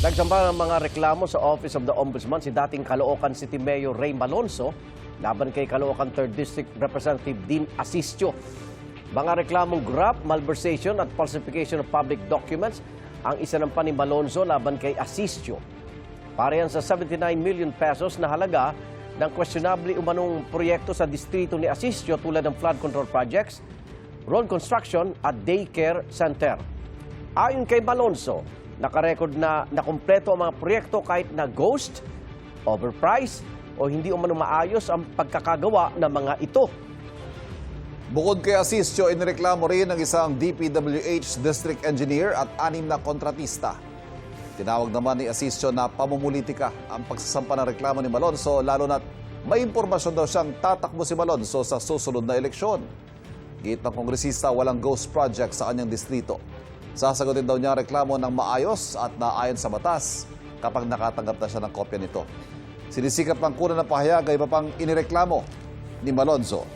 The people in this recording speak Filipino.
Nagsampa ng mga reklamo sa Office of the Ombudsman si dating Caloocan City Mayor Ray Malonzo laban kay Caloocan 3rd District Representative Dean Asistio. Mga reklamong graft, malversation at falsification of public documents ang isinampa ni Malonzo laban kay Asistio. Para yan sa 79 million pesos na halaga ng questionably umanong proyekto sa distrito ni Asistio tulad ng flood control projects, road construction at daycare center. Ayon kay Malonzo, nakarecord na nakumpleto ang mga proyekto kahit na ghost, overpriced o hindi umano maayos ang pagkakagawa ng mga ito. Bukod kay Asistio, inireklamo rin ng isang DPWH district engineer at 6 na kontratista. Tinawag naman ni Asistio na pamumulitika ang pagsasampa ng reklamo ni Malonzo, lalo na't may impormasyon daw siyang tatakbo si Malonzo sa susunod na eleksyon. Git ng kongresista, walang ghost project sa kanyang distrito. Sasagutin daw niya ang reklamo ng maayos at naayon sa batas kapag nakatanggap na siya ng kopya nito. Sinisikap ng kunan ng pahayag ay iba pang inireklamo ni Malonzo.